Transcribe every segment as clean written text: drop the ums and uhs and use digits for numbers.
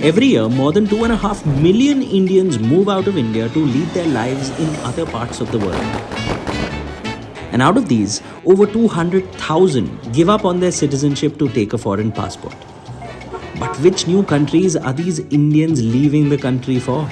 Every year, more than 2.5 million Indians move out of India to lead their lives in other parts of the world. And out of these, over 200,000 give up on their citizenship to take a foreign passport. But which new countries are these Indians leaving the country for?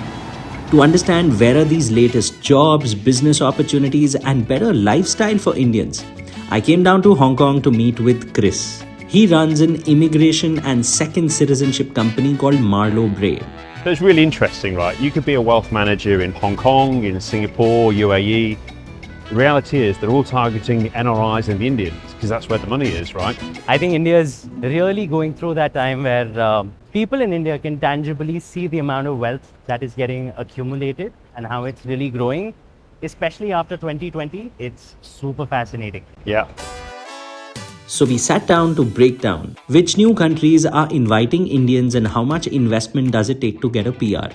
To understand where are these latest jobs, business opportunities, and better lifestyle for Indians, I came down to Hong Kong to meet with Chris. He runs an immigration and second citizenship company called Marlow Bray. So it's really interesting, right? You could be a wealth manager in Hong Kong, in Singapore, UAE. The reality is they're all targeting the NRIs and the Indians because that's where the money is, right? I think India is really going through that time where people in India can tangibly see the amount of wealth that is getting accumulated and how it's really growing, especially after 2020. It's super fascinating. Yeah. So we sat down to break down which new countries are inviting Indians and how much investment does it take to get a PR.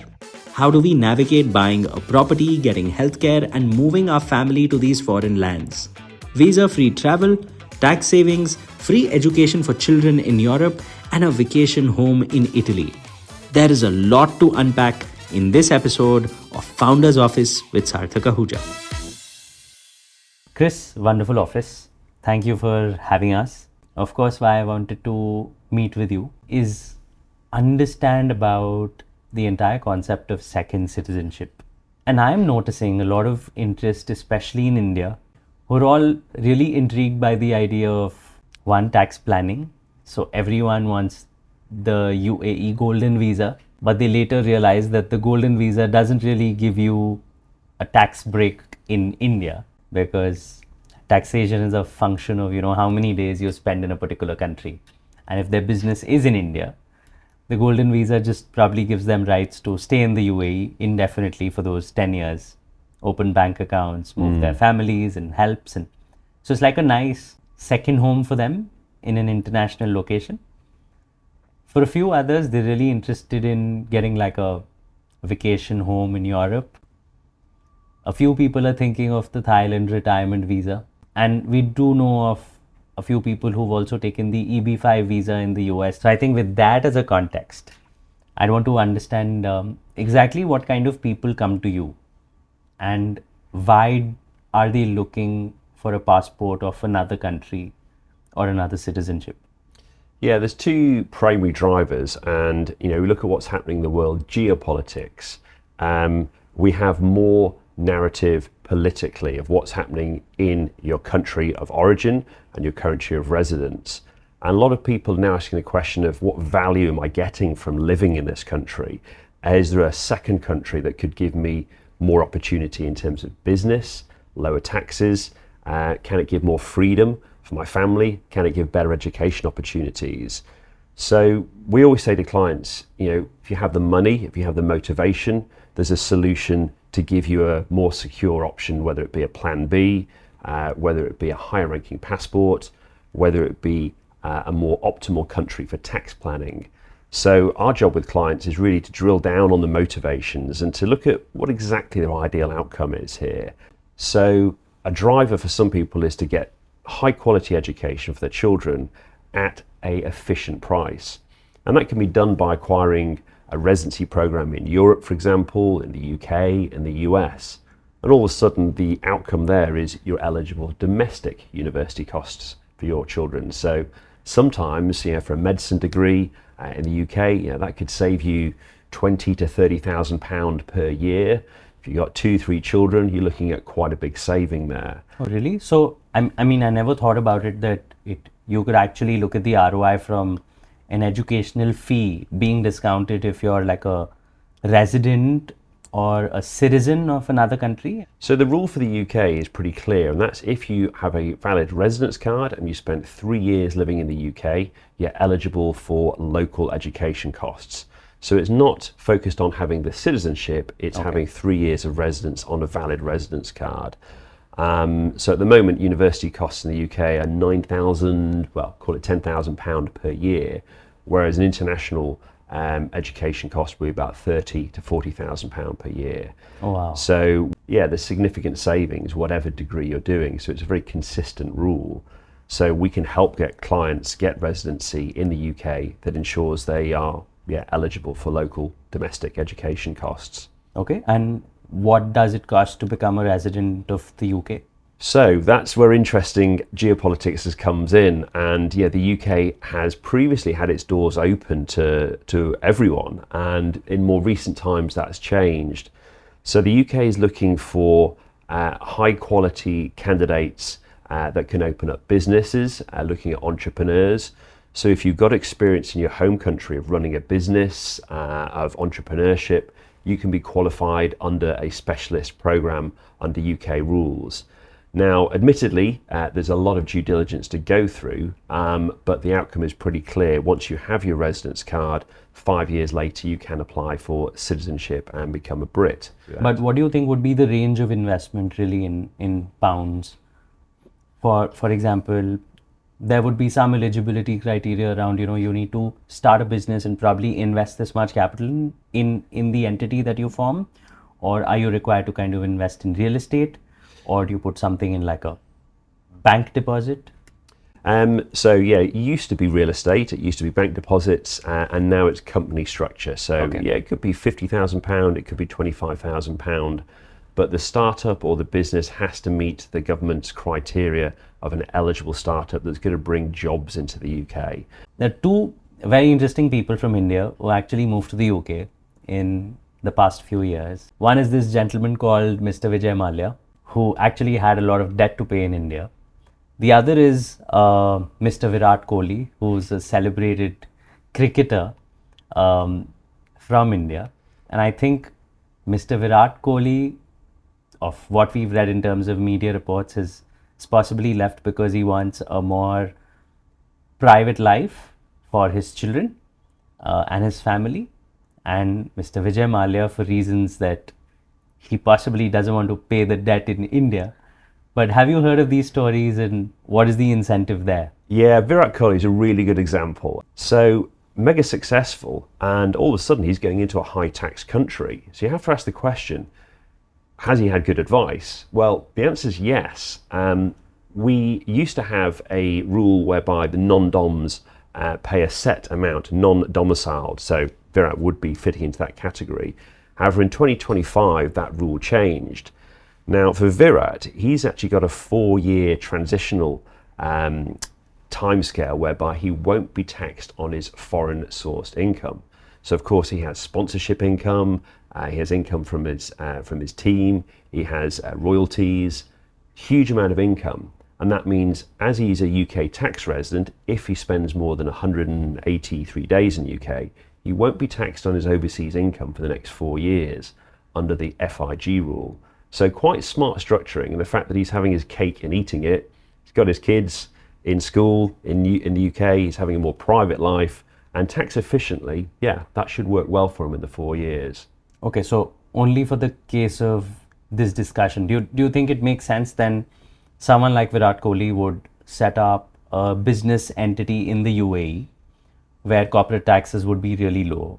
How do we navigate buying a property, getting healthcare, and moving our family to these foreign lands? Visa-free travel, tax savings, free education for children in Europe, and a vacation home in Italy. There is a lot to unpack in this episode of Founder's Office with Sarthak Ahuja. Chris, wonderful office. Thank you for having us. Of course, why I wanted to meet with you is understand about the entire concept of second citizenship. And I'm noticing a lot of interest, especially in India, who are all really intrigued by the idea of one, tax planning. So everyone wants the UAE golden visa, but they later realize that the golden visa doesn't really give you a tax break in India because taxation is a function of, how many days you spend in a particular country. And if their business is in India, the golden visa just probably gives them rights to stay in the UAE indefinitely for those 10 years, open bank accounts, move their families and helps. And so it's like a nice second home for them in an international location. For a few others, they're really interested in getting like a vacation home in Europe. A few people are thinking of the Thailand retirement visa. And we do know of a few people who've also taken the EB5 visa in the US. So I think with that as a context, I want to understand exactly what kind of people come to you and why are they looking for a passport of another country or another citizenship? Yeah, there's two primary drivers, and we look at what's happening in the world geopolitics. We have more narrative politically of what's happening in your country of origin and your country of residence. And a lot of people are now asking the question of what value am I getting from living in this country? Is there a second country that could give me more opportunity in terms of business, lower taxes? Can it give more freedom for my family? Can it give better education opportunities? So we always say to clients, if you have the money, if you have the motivation, there's a solution to give you a more secure option, whether it be a plan B, whether it be a higher ranking passport, whether it be a more optimal country for tax planning. So our job with clients is really to drill down on the motivations and to look at what exactly their ideal outcome is here. So a driver for some people is to get high quality education for their children at a efficient price. And that can be done by acquiring a residency program in Europe, for example, in the UK, in the US. And all of a sudden the outcome there is you're eligible for domestic university costs for your children. So sometimes, for a medicine degree in the UK, that could save you £20,000 to £30,000 per year. If you've got 2-3 children, you're looking at quite a big saving there. Oh, really? So, I never thought about it that you could actually look at the ROI from an educational fee being discounted if you're like a resident or a citizen of another country? So the rule for the UK is pretty clear, and that's if you have a valid residence card and you spent 3 years living in the UK, you're eligible for local education costs. So it's not focused on having the citizenship, it's having 3 years of residence on a valid residence card. So at the moment, university costs in the UK are £9,000, call it £10,000 per year, whereas an international education cost will be about £30,000 to £40,000 per year. Oh, wow. So yeah, there's significant savings, whatever degree you're doing. So it's a very consistent rule. So we can help get clients get residency in the UK that ensures they are eligible for local domestic education costs. Okay. And what does it cost to become a resident of the UK? So that's where interesting geopolitics comes in, and the UK has previously had its doors open to everyone, and in more recent times that's changed. So the UK is looking for high quality candidates that can open up businesses, looking at entrepreneurs. So if you've got experience in your home country of running a business, of entrepreneurship, you can be qualified under a specialist program under UK rules. Now, admittedly, there's a lot of due diligence to go through, but the outcome is pretty clear. Once you have your residence card, 5 years later, you can apply for citizenship and become a Brit. But what do you think would be the range of investment really in pounds? For example, there would be some eligibility criteria around, you need to start a business and probably invest this much capital in the entity that you form, or are you required to kind of invest in real estate? Or do you put something in like a bank deposit? It used to be real estate, it used to be bank deposits, and now it's company structure. So Okay. it could be £50,000, it could be £25,000, but the startup or the business has to meet the government's criteria of an eligible startup that's going to bring jobs into the UK. There are two very interesting people from India who actually moved to the UK in the past few years. One is this gentleman called Mr. Vijay Mallya, who actually had a lot of debt to pay in India. The other is Mr. Virat Kohli, who's a celebrated cricketer from India. And I think Mr. Virat Kohli, of what we've read in terms of media reports, is possibly left because he wants a more private life for his children and his family. And Mr. Vijay Mallya, for reasons that he possibly doesn't want to pay the debt in India. But have you heard of these stories, and what is the incentive there? Yeah, Virat Kohli is a really good example. So mega successful, and all of a sudden he's going into a high tax country. So you have to ask the question, has he had good advice? Well, the answer is yes. We used to have a rule whereby the non-doms pay a set amount, non-domiciled. So Virat would be fitting into that category. However, in 2025, that rule changed. Now, for Virat, he's actually got a 4-year transitional timescale whereby he won't be taxed on his foreign sourced income. So, of course, he has sponsorship income, he has income from his team, he has royalties, huge amount of income. And that means, as he's a UK tax resident, if he spends more than 183 days in the UK, he won't be taxed on his overseas income for the next 4 years under the FIG rule. So quite smart structuring, and the fact that he's having his cake and eating it, he's got his kids in school in the UK, he's having a more private life, and tax efficiently, that should work well for him in the 4 years. Okay, so only for the case of this discussion, do you think it makes sense then someone like Virat Kohli would set up a business entity in the UAE where corporate taxes would be really low,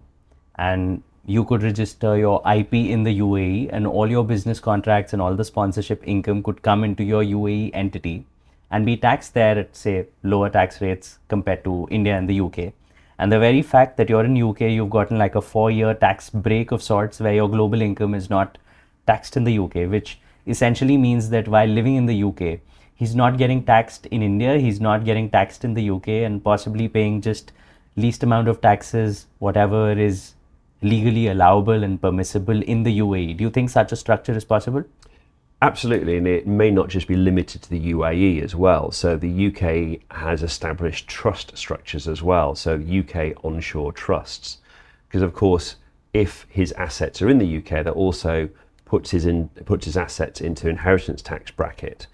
and you could register your IP in the UAE, and all your business contracts and all the sponsorship income could come into your UAE entity and be taxed there at, say, lower tax rates compared to India and the UK. And the very fact that you're in UK, you've gotten like a 4-year tax break of sorts where your global income is not taxed in the UK, which essentially means that while living in the UK, he's not getting taxed in India, he's not getting taxed in the UK, and possibly paying just least amount of taxes, whatever is legally allowable and permissible in the UAE. Do you think such a structure is possible? Absolutely, and it may not just be limited to the UAE as well. So the UK has established trust structures as well, so UK onshore trusts. Because of course, if his assets are in the UK, that also puts his assets into inheritance tax bracket,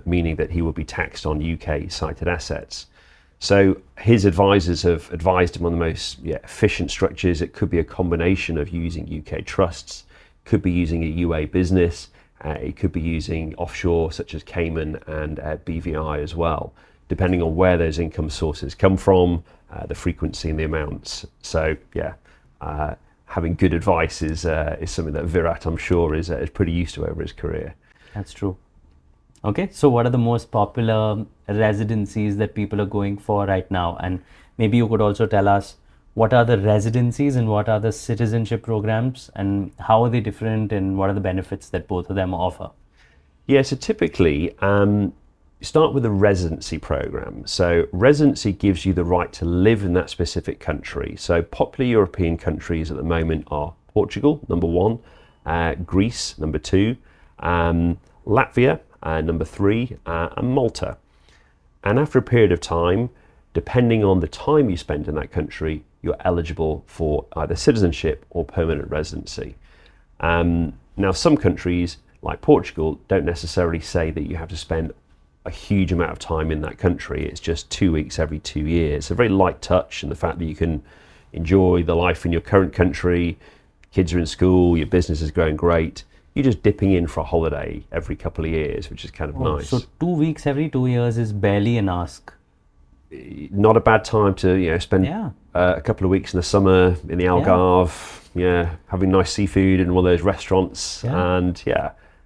meaning that he will be taxed on UK cited assets. So his advisors have advised him on the most efficient structures. It could be a combination of using UK trusts, could be using a UA business, it could be using offshore such as Cayman and BVI as well, depending on where those income sources come from, the frequency and the amounts. So having good advice is something that Virat, I'm sure, is pretty used to over his career. That's true. Okay, so what are the most popular residencies that people are going for right now? And maybe you could also tell us what are the residencies and what are the citizenship programs and how are they different and what are the benefits that both of them offer? Yeah, so typically, start with a residency program. So residency gives you the right to live in that specific country. So popular European countries at the moment are Portugal, number one, Greece, number two, Latvia, number three, and Malta. And after a period of time, depending on the time you spend in that country, you're eligible for either citizenship or permanent residency. Now, some countries, like Portugal, don't necessarily say that you have to spend a huge amount of time in that country. It's just 2 weeks every 2 years. A very light touch, and the fact that you can enjoy the life in your current country, kids are in school, your business is going great. You're just dipping in for a holiday every couple of years, which is kind of nice. So 2 weeks every 2 years is barely an ask. Not a bad time to spend a couple of weeks in the summer in the Algarve, having nice seafood in one of those restaurants, and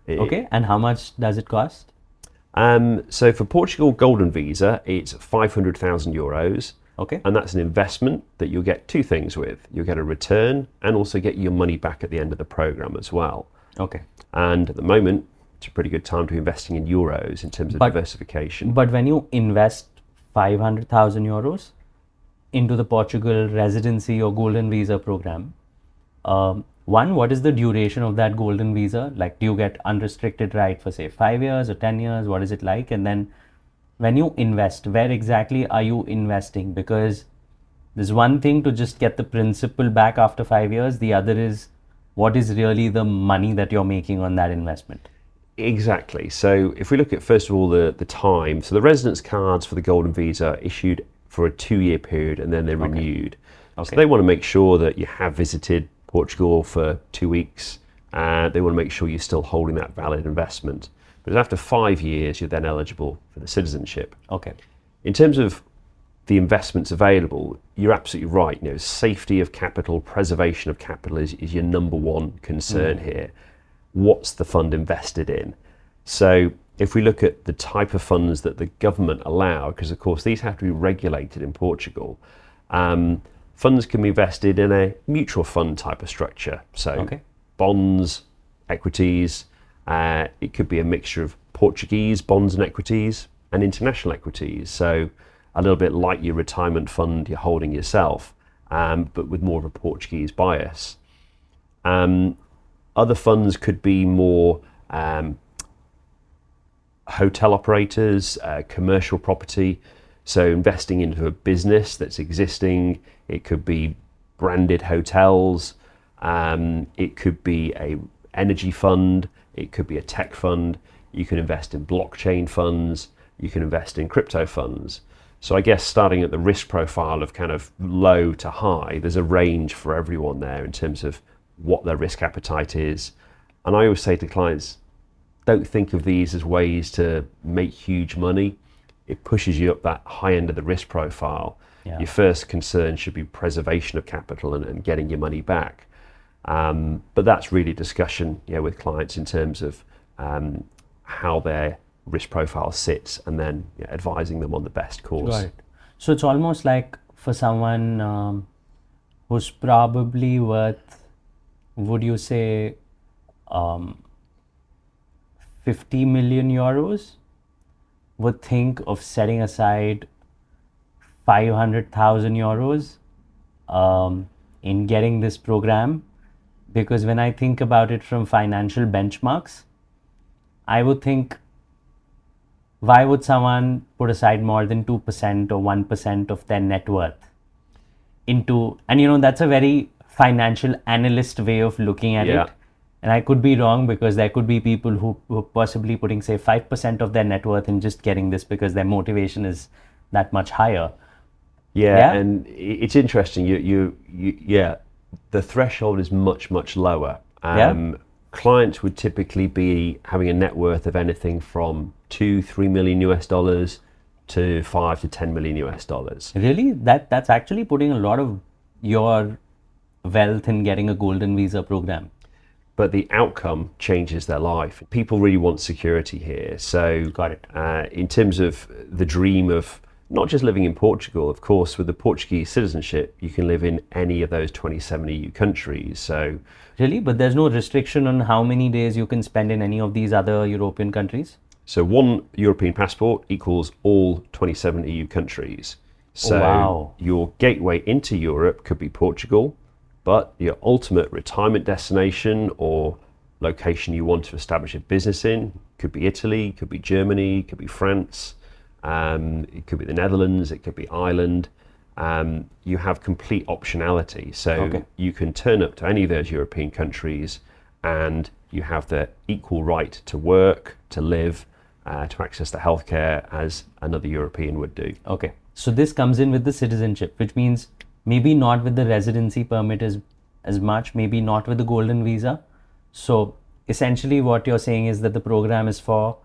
okay, and how much does it cost? So for Portugal Golden Visa, it's €500,000. Okay. And that's an investment that you'll get two things with. You'll get a return and also get your money back at the end of the program as well. Okay. And at the moment, it's a pretty good time to be investing in euros in terms of diversification. But when you invest €500,000 into the Portugal residency or golden visa program, one, what is the duration of that golden visa? Like, do you get unrestricted right for say 5 years or 10 years? What is it like? And then when you invest, where exactly are you investing? Because there's one thing to just get the principal back after 5 years. The other is what is really the money that you're making on that investment? Exactly. So if we look at, first of all, the time, so the residence cards for the Golden Visa are issued for a 2-year period and then they're renewed. Okay. So they want to make sure that you have visited Portugal for 2 weeks. They want to make sure you're still holding that valid investment. But after 5 years, you're then eligible for the citizenship. Okay. In terms of the investments available, you're absolutely right. Safety of capital, preservation of capital is your number one concern here. What's the fund invested in? So if we look at the type of funds that the government allow, because of course these have to be regulated in Portugal, funds can be invested in a mutual fund type of structure. So bonds, equities, it could be a mixture of Portuguese bonds and equities and international equities. So a little bit like your retirement fund you're holding yourself, but with more of a Portuguese bias. Other funds could be more hotel operators, commercial property. So investing into a business that's existing. It could be branded hotels. It could be a energy fund. It could be a tech fund. You can invest in blockchain funds. You can invest in crypto funds. So I guess starting at the risk profile of kind of low to high, there's a range for everyone there in terms of what their risk appetite is. And I always say to clients, don't think of these as ways to make huge money. It pushes you up that high end of the risk profile. Your first concern should be preservation of capital and getting your money back. But that's really discussion with clients in terms of how their risk profile sits and then advising them on the best course. Right. So it's almost like for someone who's probably worth, would you say, 50 million euros, would think of setting aside 500,000 euros in getting this program. Because when I think about it from financial benchmarks, I would think, why would someone put aside more than 2% or 1% of their net worth into, and that's a very financial analyst way of looking at it. And I could be wrong, because there could be people who are possibly putting, say, 5% of their net worth in just getting this because their motivation is that much higher. And it's interesting. The threshold is much, much lower. Clients would typically be having a net worth of anything from $2-3 million to $5 to $10 million. Really? That's actually putting a lot of your wealth in getting a golden visa program. but the outcome changes their life. People really want security here. So, Got it. In terms of the dream of not just living in Portugal, of course, with the Portuguese citizenship, you can live in any of those 27 EU countries. So, Really? But there's no restriction on how many days you can spend in any of these other European countries? so one European passport equals all 27 EU countries. So wow. your gateway into Europe could be Portugal, but your ultimate retirement destination or location you want to establish a business in could be Italy, could be Germany, could be France, it could be the Netherlands, it could be Ireland. You have complete optionality. So Okay. you can turn up to any of those European countries and you have the equal right to work, to live, to access the healthcare as another European would do. Okay. So this comes in with the citizenship, which means maybe not with the residency permit as much, maybe not with the golden visa. So essentially what you're saying is that the program is for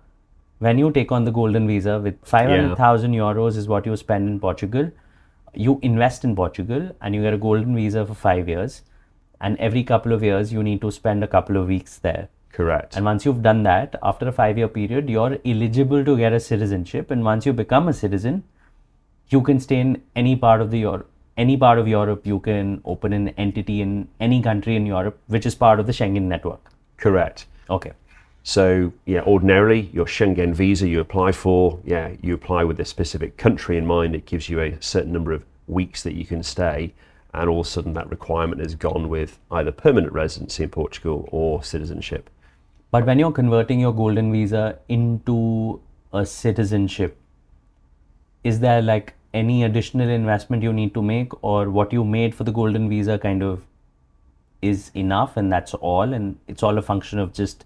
when you take on the golden visa with 500,000 euros is what you spend in Portugal. You invest in Portugal and you get a golden visa for 5 years. And every couple of years, you need to spend a couple of weeks there. Correct. And once you've done that, after a 5-year period, you're eligible to get a citizenship. And once you become a citizen, you can stay in any part of Europe. You can open an entity in any country in Europe, which is part of the Schengen network. Correct. Okay. So ordinarily your Schengen visa you apply for, you apply with a specific country in mind. It gives you a certain number of weeks that you can stay, and all of a sudden that requirement is gone with either permanent residency in Portugal or citizenship. But when you're converting your golden visa into a citizenship, is there like any additional investment you need to make, or what you made for the golden visa kind of is enough and that's all, and it's all a function of just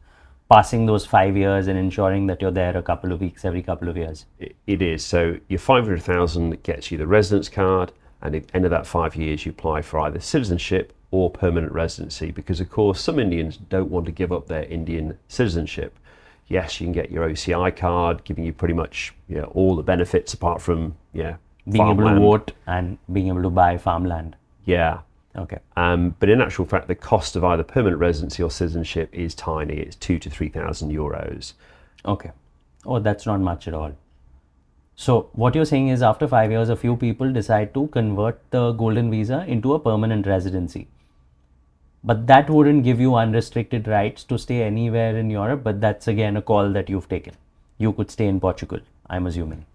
passing those 5 years and ensuring that you're there a couple of weeks every couple of years? It is. So your 500,000 gets you the residence card, and at the end of that 5 years you apply for either citizenship or permanent residency, because of course some Indians don't want to give up their Indian citizenship. Yes, you can get your OCI card, giving you pretty much all the benefits apart from being farmland. able to vote and being able to buy farmland. Yeah. Okay. But in actual fact, the cost of either permanent residency or citizenship is tiny. It's 2,000 to 3,000 euros. Okay. Oh, that's not much at all. So what you're saying is after 5 years, a few people decide to convert the golden visa into a permanent residency. But that wouldn't give you unrestricted rights to stay anywhere in Europe, but that's again a call that you've taken. You could stay in Portugal, I'm assuming.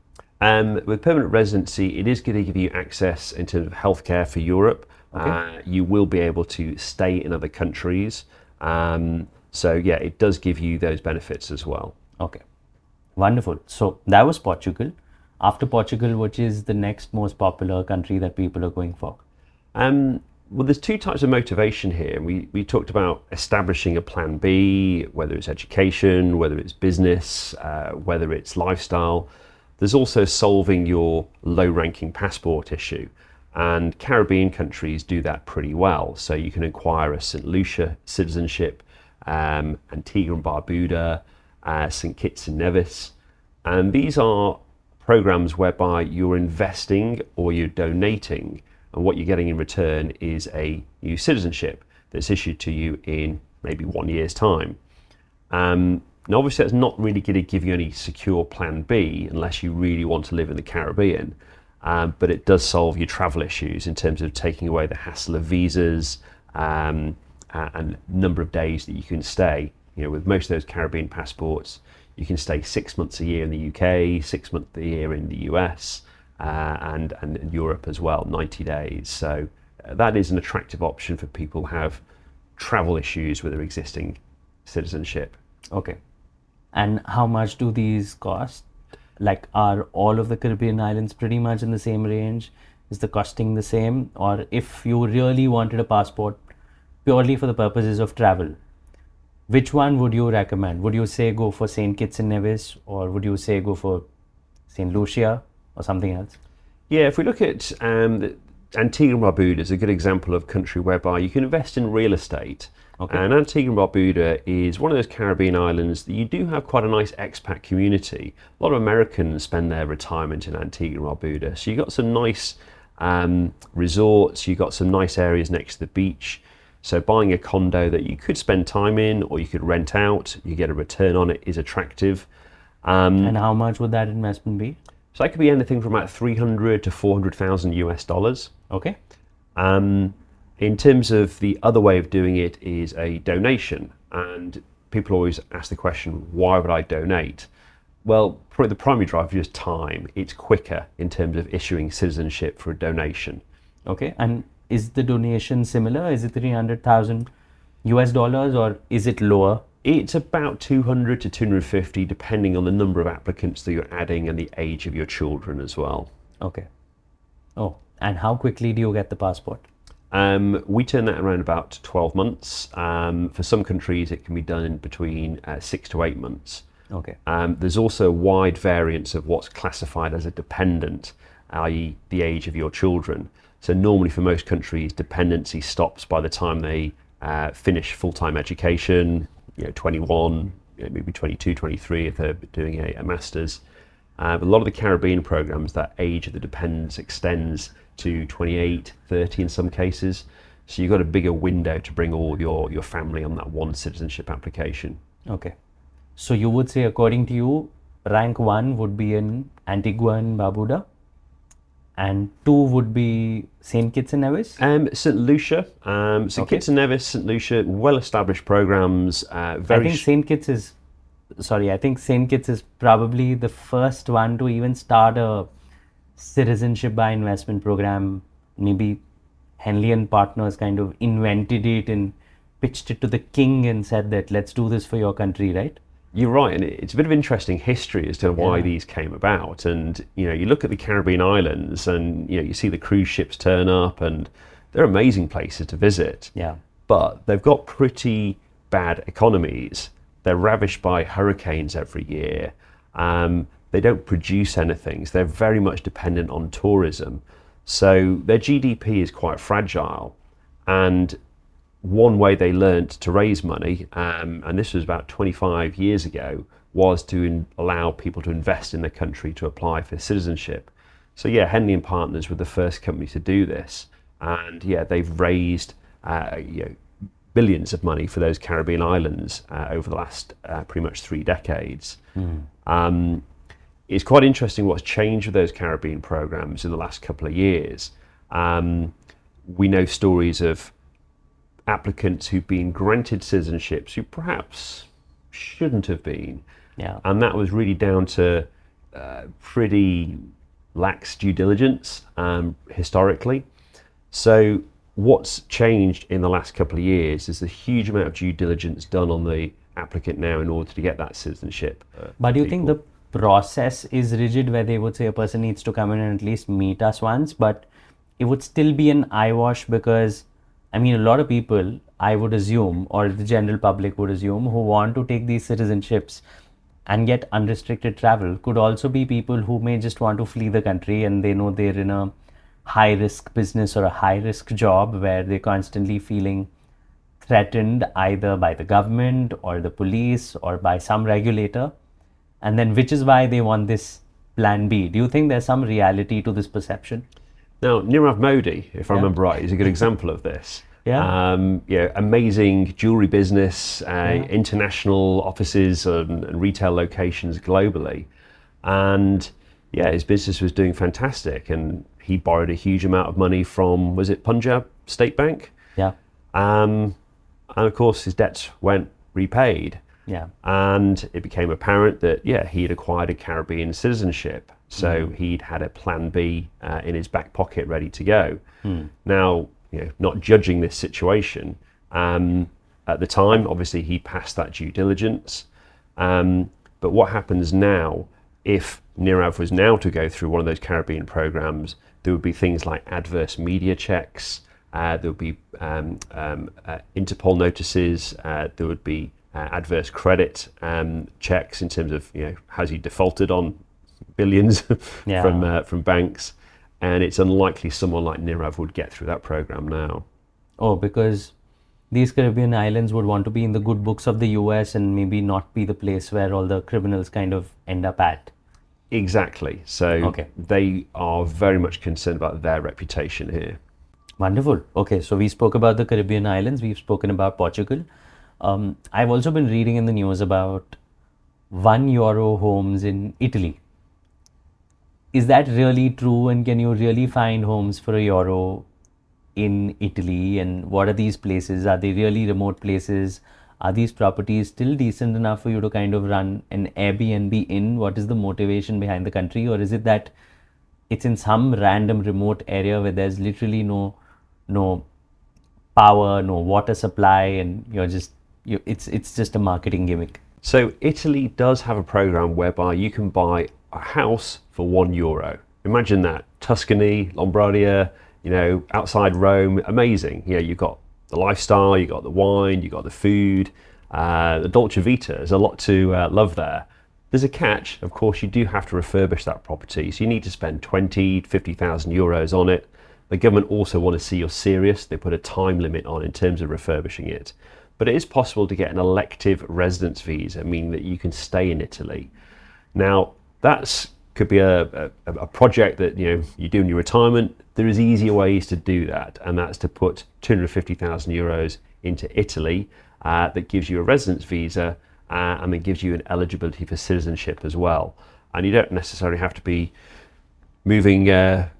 With permanent residency, it is going to give you access in terms of healthcare for Europe. Okay. You will be able to stay in other countries. It does give you those benefits as well. Okay. Wonderful. So that was Portugal. After Portugal, which is the next most popular country that people are going for? Well, there's two types of motivation here. We talked about establishing a plan B, whether it's education, whether it's business, whether it's lifestyle. There's also solving your low-ranking passport issue. And Caribbean countries do that pretty well. So you can acquire a St. Lucia citizenship, Antigua and Barbuda, St. Kitts and Nevis. And these are programs whereby you're investing or you're donating, and what you're getting in return is a new citizenship that's issued to you in maybe 1 year's time. Now obviously that's not really going to give you any secure plan B unless you really want to live in the Caribbean, but it does solve your travel issues in terms of taking away the hassle of visas and number of days that you can stay. With most of those Caribbean passports, you can stay 6 months a year in the UK, 6 months a year in the US, and in Europe as well, 90 days. So that is an attractive option for people who have travel issues with their existing citizenship. Okay. And how much do these cost? Like, are all of the Caribbean islands pretty much in the same range? Is the costing the same? Or if you really wanted a passport purely for the purposes of travel, which one would you recommend? Would you say go for St. Kitts and Nevis, or would you say go for St. Lucia or something else? Yeah, if we look at Antigua and Barbuda is a good example of a country whereby you can invest in real estate. Okay. And Antigua and Barbuda is one of those Caribbean islands that you do have quite a nice expat community. A lot of Americans spend their retirement in Antigua and Barbuda. So you've got some nice resorts, you've got some nice areas next to the beach. So buying a condo that you could spend time in or you could rent out, you get a return on it, is attractive. And how much would that investment be? So that could be anything from about 300 to 400,000 US dollars. Okay. In terms of the other way of doing it is a donation, and people always ask the question, why would I donate? Well, probably the primary driver is time. It's quicker in terms of issuing citizenship for a donation. Okay. And is the donation similar? Is it 300,000 US dollars or is it lower? It's about 200 to 250, depending on the number of applicants that you're adding and the age of your children as well. Okay. Oh, and how quickly do you get the passport? We turn that around about 12 months. For some countries, it can be done in between 6 to 8 months. Okay. There's also a wide variance of what's classified as a dependent, i.e. the age of your children. So normally for most countries, dependency stops by the time they finish full-time education, 21, maybe 22, 23 if they're doing a master's. But a lot of the Caribbean programs, that age of the dependents extends to 28, 30 in some cases. So you've got a bigger window to bring all your family on that one citizenship application. Okay. So you would say, according to you, rank 1 would be in Antigua and Barbuda, and 2 would be St. Kitts and Nevis? St. Lucia. So Kitts and Nevis, St. Lucia, well-established programs. I think St. Kitts is probably the first one to even start a citizenship by investment program. Maybe Henley and Partners kind of invented it and pitched it to the king and said that let's do this for your country, right? You're right, and it's a bit of interesting history as to why these came about. And you look at the Caribbean islands, and you see the cruise ships turn up, and they're amazing places to visit. Yeah. But they've got pretty bad economies. They're ravished by hurricanes every year. They don't produce anything. So they're very much dependent on tourism. So their GDP is quite fragile. And one way they learnt to raise money, and this was about 25 years ago, was to allow people to invest in the country to apply for citizenship. So Henley and Partners were the first company to do this. And they've raised billions of money for those Caribbean islands over the last pretty much 3 decades. It's quite interesting what's changed with those Caribbean programs in the last couple of years. We know stories of applicants who've been granted citizenships who perhaps shouldn't have been. Yeah. And that was really down to pretty lax due diligence historically. So what's changed in the last couple of years is a huge amount of due diligence done on the applicant now in order to get that citizenship. But do you think the process is rigid, where they would say a person needs to come in and at least meet us once, but it would still be an eyewash? Because a lot of people, I would assume, or the general public would assume, who want to take these citizenships and get unrestricted travel could also be people who may just want to flee the country, and they know they're in a high-risk business or a high-risk job where they're constantly feeling threatened either by the government or the police or by some regulator, and then which is why they want this plan B. Do you think there's some reality to this perception? Now, Nirav Modi, if I remember right, is a good example of this. Amazing jewelry business, international offices and retail locations globally. And his business was doing fantastic. And he borrowed a huge amount of money from, was it Punjab State Bank? Yeah. And of course, his debts weren't repaid. Yeah. And it became apparent that, he'd acquired a Caribbean citizenship. So he'd had a plan B in his back pocket ready to go. Now, not judging this situation, at the time, obviously he passed that due diligence. But what happens now, if Nirav was now to go through one of those Caribbean programs, there would be things like adverse media checks, there would be Interpol notices, there would be adverse credit checks in terms of, has he defaulted on billions from banks, and it's unlikely someone like Nirav would get through that program now. Oh, because these Caribbean islands would want to be in the good books of the US and maybe not be the place where all the criminals kind of end up at. Exactly. So they are very much concerned about their reputation here. Wonderful. Okay, so we spoke about the Caribbean islands, we've spoken about Portugal. I've also been reading in the news about €1 homes in Italy. Is that really true, and can you really find homes for €1 in Italy? And what are these places? Are they really remote places? Are these properties still decent enough for you to kind of run an Airbnb in? What is the motivation behind the country? Or is it that it's in some random remote area where there's literally no power, no water supply, and it's just a marketing gimmick? So Italy does have a program whereby you can buy a house for €1. Imagine that. Tuscany, Lombardia, outside Rome, amazing. You've got the lifestyle, you've got the wine, you've got the food, the Dolce Vita. There's a lot to love there. There's a catch, of course, you do have to refurbish that property. So you need to spend 20, 50,000 euros on it. The government also want to see you're serious. They put a time limit on in terms of refurbishing it. But it is possible to get an elective residence visa, meaning that you can stay in Italy. Now, that could be a project that you do in your retirement. There is easier ways to do that, and that's to put 250,000 euros into Italy. That gives you a residence visa, and then gives you an eligibility for citizenship as well. And you don't necessarily have to be moving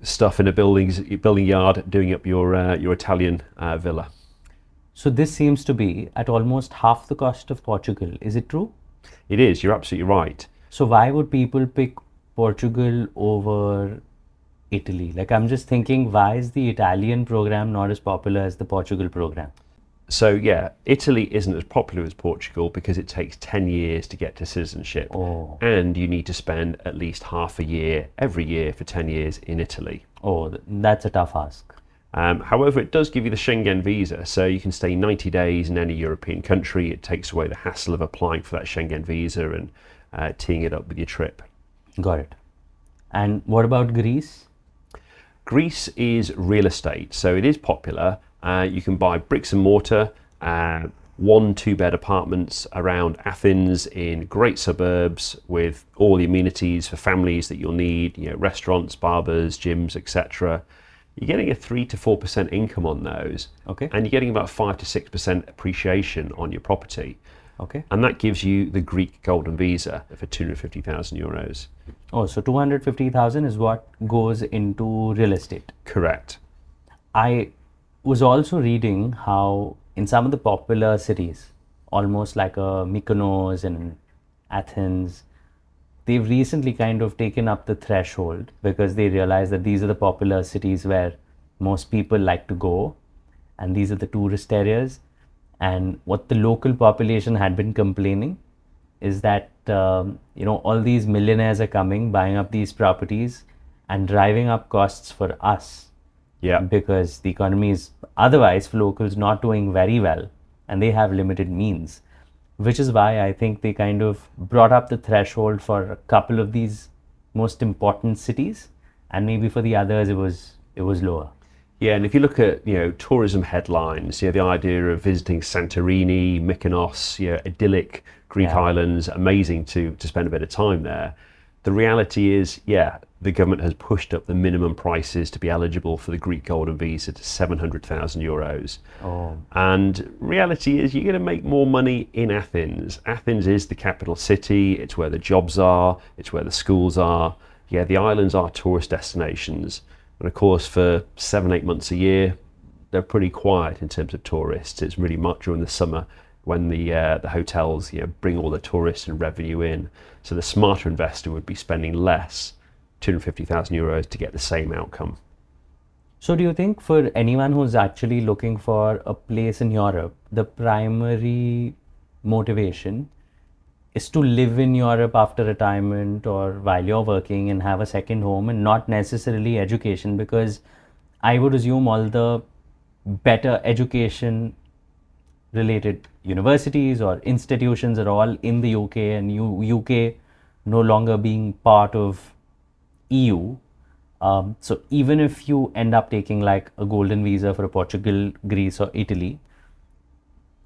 stuff in a building yard, doing up your Italian villa. So this seems to be at almost half the cost of Portugal. Is it true? It is. You're absolutely right. So why would people pick Portugal over Italy? Like, I'm just thinking, why is the Italian program not as popular as the Portugal program? So yeah, Italy isn't as popular as Portugal because it takes 10 years to get to citizenship. Oh. And you need to spend at least half a year every year for 10 years in Italy. Oh, that's a tough ask. However, it does give you the Schengen visa, so you can stay 90 days in any European country. It takes away the hassle of applying for that Schengen visa and teeing it up with your trip. Got it. And what about Greece? Greece is real estate, so it is popular. You can buy bricks and mortar, 1-2 bed apartments around Athens in great suburbs with all the amenities for families that you'll need, restaurants, barbers, gyms, etc. You're getting a 3 to 4% income on those. Okay. And you're getting about 5 to 6% appreciation on your property. Okay. And that gives you the Greek golden visa for 250,000 euros. Oh, so 250,000 is what goes into real estate. Correct. I was also reading how in some of the popular cities, almost like Mykonos and Athens, they've recently kind of taken up the threshold because they realize that these are the popular cities where most people like to go, and these are the tourist areas. And what the local population had been complaining is that all these millionaires are coming, buying up these properties and driving up costs for us. Yeah. Because the economy is otherwise for locals not doing very well, and they have limited means, which is why I think they kind of brought up the threshold for a couple of these most important cities, and maybe for the others it was lower. Yeah, and if you look at tourism headlines, the idea of visiting Santorini, Mykonos, idyllic Greek islands, amazing to spend a bit of time there. The reality is, the government has pushed up the minimum prices to be eligible for the Greek golden visa to 700,000 euros. Oh. And reality is, you're going to make more money in Athens. Athens is the capital city. It's where the jobs are. It's where the schools are. Yeah, the islands are tourist destinations. And of course, for 7-8 months a year, they're pretty quiet in terms of tourists. It's really much during the summer when the hotels bring all the tourists and revenue in. So the smarter investor would be spending less, 250,000 euros, to get the same outcome. So do you think for anyone who's actually looking for a place in Europe, the primary motivation is to live in Europe after retirement or while you're working and have a second home, and not necessarily education? Because I would assume all the better education related universities or institutions are all in the UK, and UK no longer being part of EU. So even if you end up taking like a golden visa for Portugal, Greece or Italy,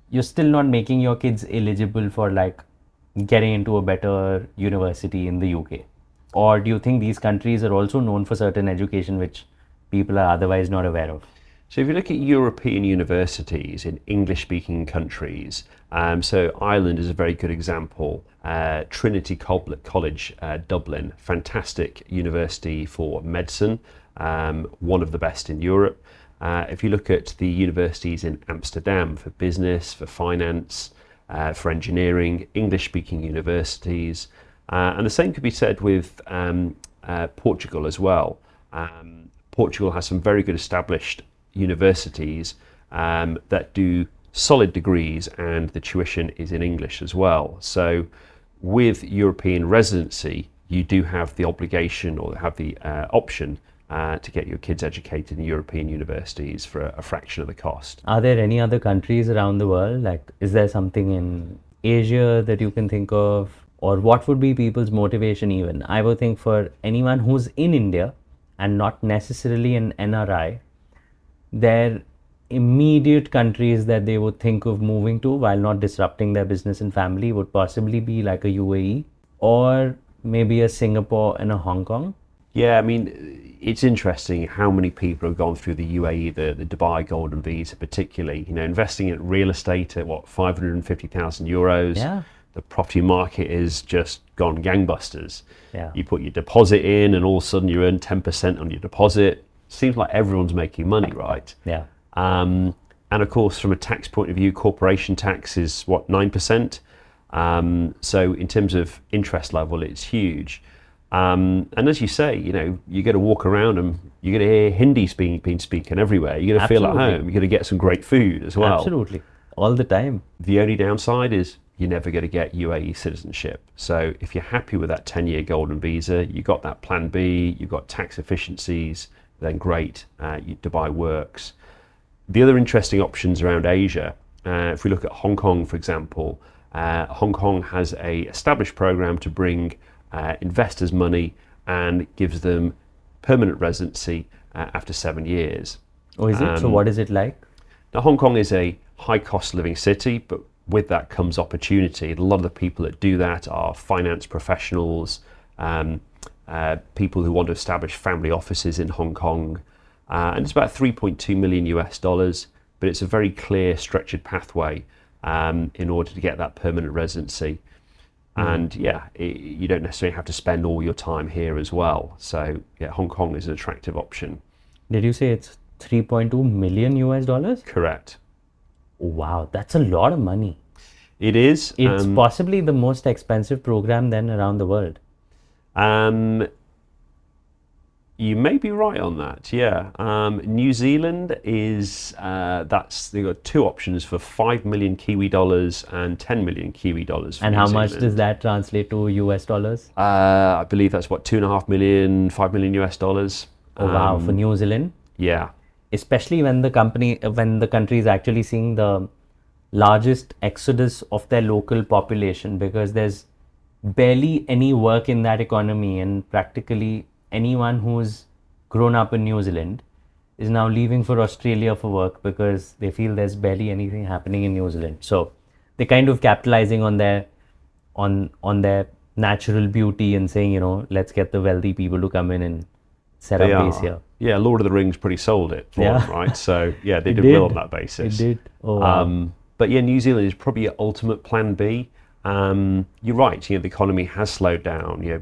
you're still not making your kids eligible for like getting into a better university in the UK. Or do you think these countries are also known for certain education which people are otherwise not aware of? So if you look at European universities in English-speaking countries, so Ireland is a very good example. Trinity College, Dublin, fantastic university for medicine, one of the best in Europe. If you look at the universities in Amsterdam for business, for finance, for engineering, English-speaking universities, and the same could be said with Portugal as well. Portugal has some very good established universities that do solid degrees, and the tuition is in English as well. So with European residency, you do have the obligation or have the option to get your kids educated in European universities for a fraction of the cost. Are there any other countries around the world? Like, is there something in Asia that you can think of? Or what would be people's motivation even? I would think for anyone who's in India and not necessarily an NRI, their immediate countries that they would think of moving to while not disrupting their business and family would possibly be like a UAE or maybe a Singapore and a Hong Kong. Yeah, I mean, it's interesting how many people have gone through the UAE, the Dubai Golden Visa particularly, investing in real estate at what, 550,000 euros. Yeah. The property market is just gone gangbusters. Yeah. You put your deposit in and all of a sudden you earn 10% on your deposit. Seems like everyone's making money, right? Yeah. And of course, from a tax point of view, corporation tax is what, 9%? So in terms of interest level, it's huge. And as you say, you get to walk around and you get to hear Hindi being spoken everywhere. You get to feel at home. You get to get some great food as well. Absolutely. All the time. The only downside is you're never going to get UAE citizenship. So if you're happy with that 10-year golden visa, you got that plan B, you've got tax efficiencies, then great, Dubai works. The other interesting options around Asia, if we look at Hong Kong, for example, Hong Kong has a established program to bring investors money and gives them permanent residency after 7 years. Oh, is it? So what is it like? Now, Hong Kong is a high cost living city, but with that comes opportunity. A lot of the people that do that are finance professionals, people who want to establish family offices in Hong Kong. And it's about 3.2 million US dollars, but it's a very clear structured pathway in order to get that permanent residency. And you don't necessarily have to spend all your time here as well. So yeah, Hong Kong is an attractive option. Did you say it's 3.2 million US dollars? Correct. Wow, that's a lot of money. It is. It's possibly the most expensive program then around the world. You may be right on that, yeah. New Zealand is, they've got two options for 5 million Kiwi dollars and 10 million Kiwi dollars. And how much does that translate to US dollars? I believe that's what, 2.5 million, 5 million US dollars. Oh wow, for New Zealand? Yeah. Especially when the country is actually seeing the largest exodus of their local population, because there's barely any work in that economy, and practically anyone who's grown up in New Zealand is now leaving for Australia for work because they feel there's barely anything happening in New Zealand. So they're kind of capitalizing on their natural beauty and saying, let's get the wealthy people to come in and set up base here. Yeah, Lord of the Rings pretty sold it for them, right? So yeah, they did well on that basis. It did. Oh, wow. But yeah, New Zealand is probably your ultimate plan B. You're right, the economy has slowed down.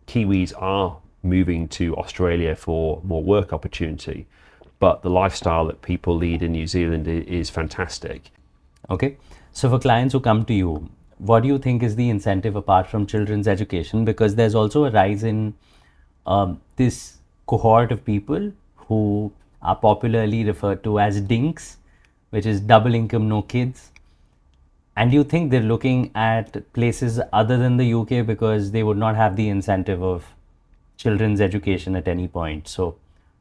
Kiwis are moving to Australia for more work opportunity, but the lifestyle that people lead in New Zealand is fantastic. Okay, so for clients who come to you, what do you think is the incentive apart from children's education? Because there's also a rise in this cohort of people who are popularly referred to as dinks, which is double income, no kids. And you think they're looking at places other than the UK because they would not have the incentive of children's education at any point. So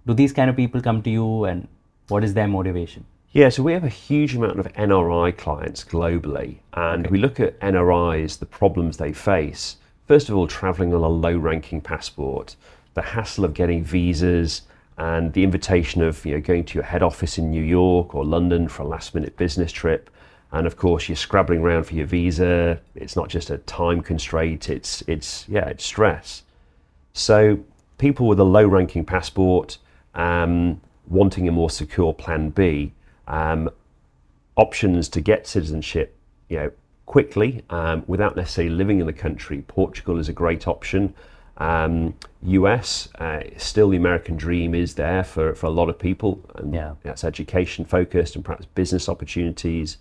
do these kind of people come to you, and what is their motivation? Yeah, so we have a huge amount of NRI clients globally, and we look at NRIs, the problems they face. First of all, traveling on a low-ranking passport, the hassle of getting visas, and the invitation of going to your head office in New York or London for a last-minute business trip. And of course, you're scrabbling around for your visa. It's not just a time constraint, it's stress. So people with a low-ranking passport, wanting a more secure plan B, options to get citizenship, quickly, without necessarily living in the country. Portugal is a great option. US, still the American dream is there for a lot of people, and that's education focused and perhaps business opportunities.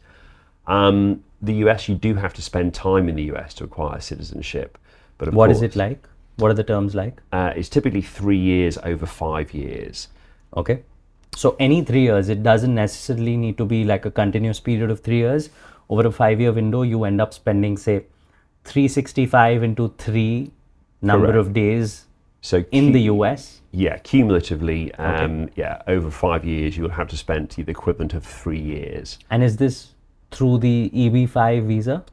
The US, you do have to spend time in the US to acquire citizenship. But what is it like? What are the terms like? It's typically 3 years over 5 years. Okay. So any 3 years, it doesn't necessarily need to be like a continuous period of 3 years. Over a 5-year window, you end up spending, say, 365 into 3 number Correct. of days So in the US. Yeah, cumulatively, over 5 years, you'll have to spend the equivalent of 3 years. And is this through the EB5 visa?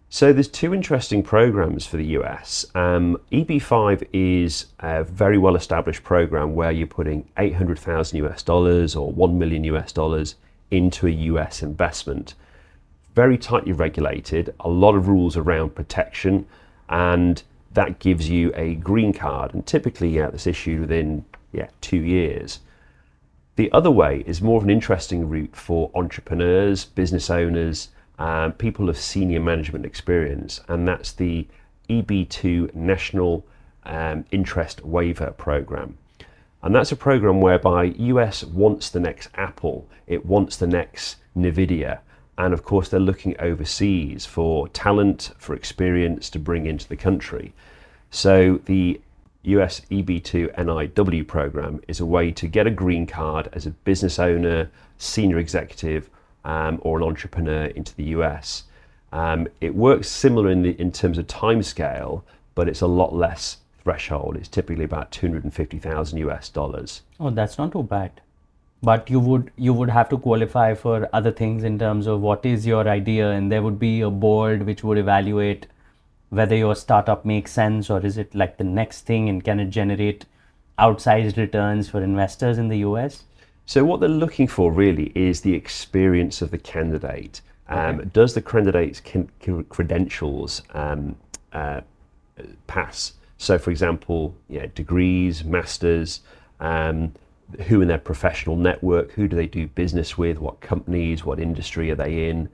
So there's 2 interesting programs for the US. EB5 is a very well established program where you're putting $800,000 or $1 million into a US investment. Very tightly regulated, a lot of rules around protection, and that gives you a green card, and typically that's issued within 2 years. The other way is more of an interesting route for entrepreneurs, business owners, people of senior management experience, and that's the EB2 National Interest Waiver Program. And that's a program whereby US wants the next Apple, it wants the next Nvidia, and of course they're looking overseas for talent, for experience to bring into the country. So the US EB2 NIW program is a way to get a green card as a business owner, senior executive, or an entrepreneur into the US. It works similar in terms of timescale, but it's a lot less threshold. It's typically about $250,000. Oh, that's not too bad. But you would have to qualify for other things in terms of what is your idea, and there would be a board which would evaluate whether your startup makes sense, or is it like the next thing, and can it generate outsized returns for investors in the US? So what they're looking for really is the experience of the candidate. Does the candidate's credentials pass? So for example, degrees, masters, who in their professional network, who do they do business with, what companies, what industry are they in?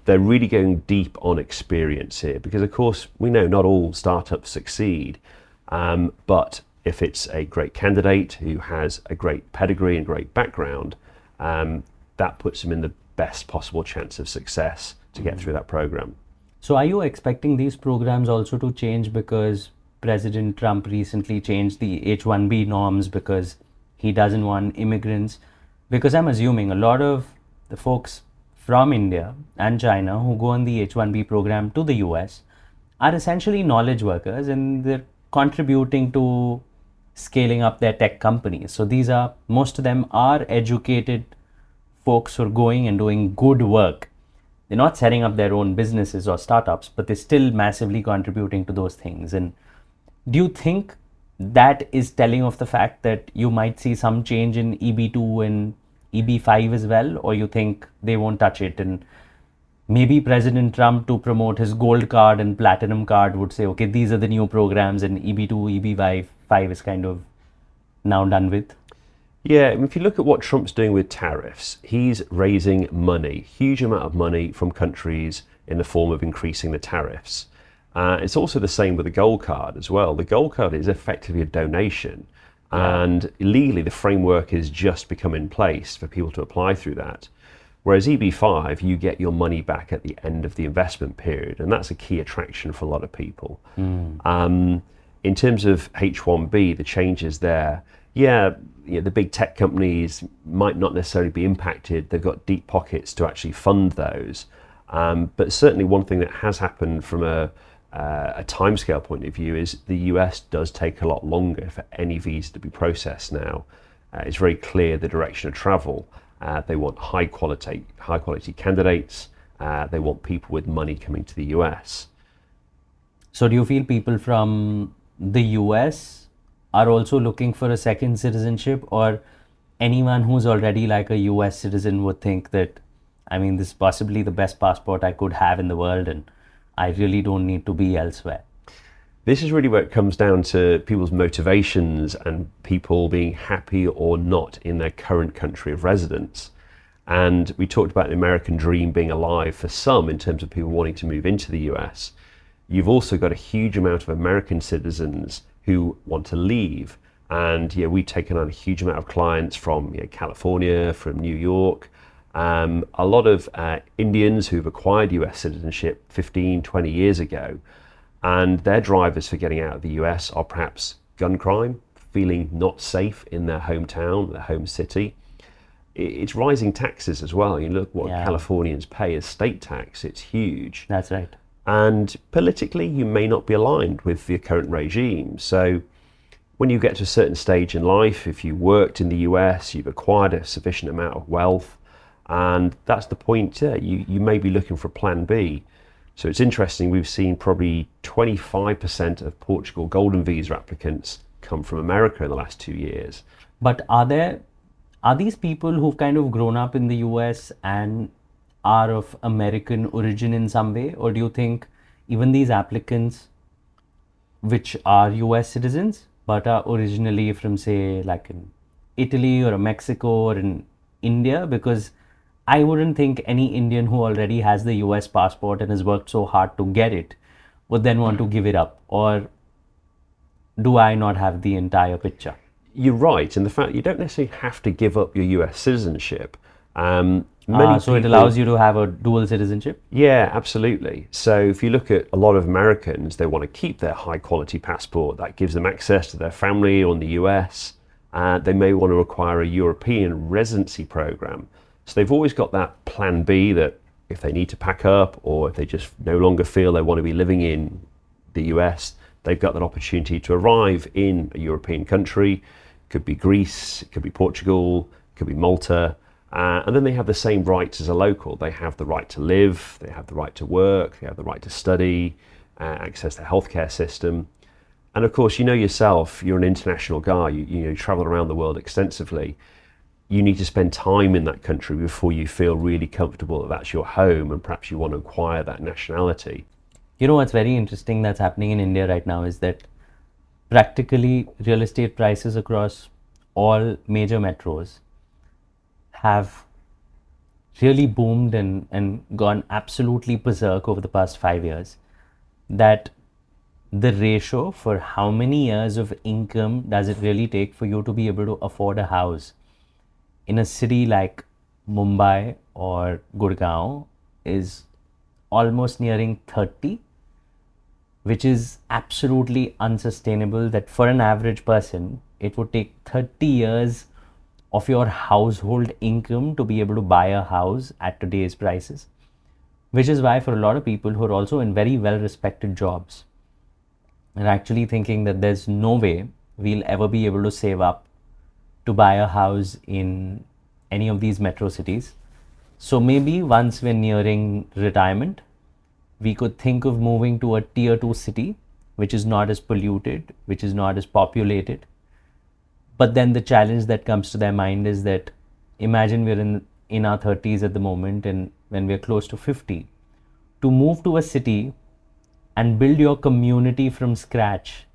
They're really going deep on experience here, because of course we know not all startups succeed, but if it's a great candidate who has a great pedigree and great background, that puts them in the best possible chance of success to get through that program. So are you expecting these programs also to change because President Trump recently changed the H-1B norms because he doesn't want immigrants? Because I'm assuming a lot of the folks from India and China who go on the H-1B program to the US are essentially knowledge workers, and they're contributing to scaling up their tech companies. So most of them are educated folks who are going and doing good work. They're not setting up their own businesses or startups, but they're still massively contributing to those things. And do you think that is telling of the fact that you might see some change in EB2 and EB5 as well, or you think they won't touch it, and maybe President Trump, to promote his gold card and platinum card, would say, okay, these are the new programs, and EB2, EB5 is kind of now done with? Yeah, if you look at what Trump's doing with tariffs, he's raising money, huge amount of money from countries in the form of increasing the tariffs. It's also the same with the gold card as well. The gold card is effectively a donation, and legally the framework is just become in place for people to apply through that. Whereas EB5, you get your money back at the end of the investment period, and that's a key attraction for a lot of people. In terms of H1B, the changes there, the big tech companies might not necessarily be impacted. They've got deep pockets to actually fund those. But certainly one thing that has happened from a timescale point of view is the US does take a lot longer for any visa to be processed now. It's very clear the direction of travel. They want high quality candidates. They want people with money coming to the US. So do you feel people from the US are also looking for a second citizenship, or anyone who's already like a US citizen would think that, I mean, this is possibly the best passport I could have in the world, and I really don't need to be elsewhere? This is really where it comes down to people's motivations and people being happy or not in their current country of residence. And we talked about the American dream being alive for some in terms of people wanting to move into the US. You've also got a huge amount of American citizens who want to leave. And we've taken on a huge amount of clients from California, from New York, a lot of Indians who've acquired US citizenship 15, 20 years ago. And their drivers for getting out of the US are perhaps gun crime, feeling not safe in their hometown, their home city. It's rising taxes as well. You look what Californians pay as state tax, it's huge. That's right. And politically, you may not be aligned with the current regime. So when you get to a certain stage in life, if you worked in the US, you've acquired a sufficient amount of wealth, and that's the point, you may be looking for a plan B. So it's interesting, we've seen probably 25% of Portugal golden visa applicants come from America in the last 2 years. But are these people who've kind of grown up in the US and are of American origin in some way? Or do you think even these applicants, which are US citizens, but are originally from, say, like in Italy or Mexico or in India? Because I wouldn't think any Indian who already has the US passport and has worked so hard to get it would then want to give it up. Or do I not have the entire picture? You're right in the fact you don't necessarily have to give up your US citizenship. So it allows you to have a dual citizenship? Yeah, absolutely. So if you look at a lot of Americans, they want to keep their high quality passport. That gives them access to their family or in the US. They may want to acquire a European residency program. So they've always got that plan B that if they need to pack up or if they just no longer feel they want to be living in the US, they've got that opportunity to arrive in a European country. Could be Greece, it could be Portugal, it could be Malta. And then they have the same rights as a local. They have the right to live, they have the right to work, they have the right to study, access to the healthcare system. And of course, you know yourself, you're an international guy, you travel around the world extensively. You need to spend time in that country before you feel really comfortable that that's your home and perhaps you want to acquire that nationality. You know what's very interesting that's happening in India right now is that practically real estate prices across all major metros have really boomed and gone absolutely berserk over the past 5 years. That the ratio for how many years of income does it really take for you to be able to afford a house in a city like Mumbai or Gurgaon is almost nearing 30, which is absolutely unsustainable. That for an average person, it would take 30 years of your household income to be able to buy a house at today's prices, which is why for a lot of people who are also in very well respected jobs are actually thinking that there's no way we'll ever be able to save up to buy a house in any of these metro cities. So maybe once we're nearing retirement, we could think of moving to a tier 2 city, which is not as polluted, which is not as populated. But then the challenge that comes to their mind is that imagine we're in our 30s at the moment, and when we're close to 50, to move to a city and build your community from scratch